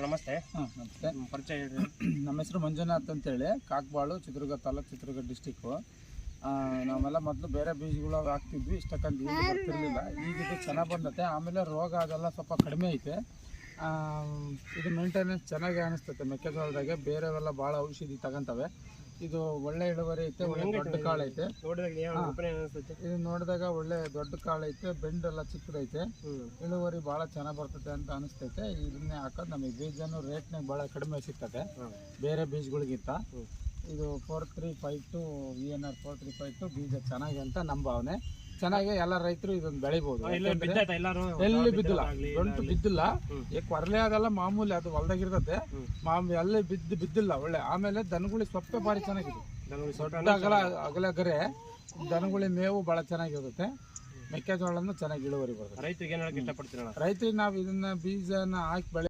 ನಮಸ್ತೆ. ನಮಸ್ತೆ. ಪರಿಚಯ ಹೇಳ್ರಿ. ನಮ್ಮ ಹೆಸರು ಮಂಜುನಾಥ್ ಅಂತೇಳಿ, ಕಾಕ್ಬಾಳು, ಚಿತ್ರದುರ್ಗ ತಾಲೂಕು, ಚಿತ್ರದುರ್ಗ ಡಿಸ್ಟಿಕ್ಕು. ನಾವೆಲ್ಲ ಮೊದಲು ಬೇರೆ ಬೀಜಗಳು ಹಾಕ್ತಿದ್ವಿ, ಇಷ್ಟಕ್ಕಂತ ಈಗ ಬರ್ತಿರ್ಲಿಲ್ಲ. ಈಗ ಇದು ಚೆನ್ನಾಗಿ ಬಂದತೆ. ಆಮೇಲೆ ರೋಗ ಅದೆಲ್ಲ ಸ್ವಲ್ಪ ಕಡಿಮೆ ಐತೆ. ಇದು ಮೇಂಟೆನೆನ್ಸ್ ಚೆನ್ನಾಗಿ ಅನಿಸ್ತೈತೆ. ಮೆಕ್ಕೆಜೋಳದಾಗೆ ಬೇರೆವೆಲ್ಲ ಭಾಳ ಔಷಧಿ ತಗೊಂತವೆ. ಇದು ಒಳ್ಳೆ ಇಳುವರಿ ಐತೆ, ಒಳ್ಳೆ ದೊಡ್ಡ ಕಾಳು ಐತೆ. ಇದು ನೋಡಿದಾಗ ಒಳ್ಳೆ ದೊಡ್ಡ ಕಾಳು ಐತೆ, ಬೆಂಡೆಲ್ಲ ಚಿಕ್ಕದೈತೆ, ಇಳುವರಿ ಭಾಳ ಚೆನ್ನಾಗಿ ಬರ್ತದೆ ಅಂತ ಅನಿಸ್ತೈತೆ. ಇದನ್ನೇ ಹಾಕೋದು ನಮಗೆ ಬೀಜನೂ ರೇಟ್ನಾಗ ಭಾಳ ಕಡಿಮೆ ಸಿಗ್ತದೆ ಬೇರೆ ಬೀಜಗಳಿಗಿಂತ. ಇದು 4352 VNR 4352 ಬೀಜ ಚೆನ್ನಾಗಿ ಅಂತ ನಮ್ಮ ಭಾವನೆ. ಚೆನ್ನಾಗಿ ಎಲ್ಲ ರೈತರು ಇದನ್ನ ಬೆಳಿಬಹುದು. ಎಲ್ಲಿ ಬಿದ್ದಿಲ್ಲ, ಗಂಟು ಬಿದ್ದಿಲ್ಲ. ಕೊರಲೆ ಅದೆಲ್ಲ ಮಾಮೂಲಿ, ಅದು ಹೊಲ್ದಾಗಿರ್ತದೆ ಎಲ್ಲಿ ಬಿದ್ದಿಲ್ಲ. ಒಳ್ಳೆ ಆಮೇಲೆ ದನಗುಳಿ ಸೊಪ್ಪೆ ಭಾರಿ ಚೆನ್ನಾಗಿದೆ. ದೊಡ್ಡ ಅಗಲ ಗರೆ ದನಗುಳಿ ಮೇವು ಭಾಳ ಚೆನ್ನಾಗಿರುತ್ತೆ. ಮೆಕ್ಕೆಜೋಳನು ಚೆನ್ನಾಗಿ ಇಳುವರಿ ಬರುತ್ತೆ. ರೈತರಿಗೆ ಏನ್ ಹೇಳಕ್ ಇಷ್ಟಪಡ್ತೀರ? ರೈತರಿಗೆ ನಾವು ಇದನ್ನ ಬೀಜನ ಹಾಕಿ ಬೆಳೆ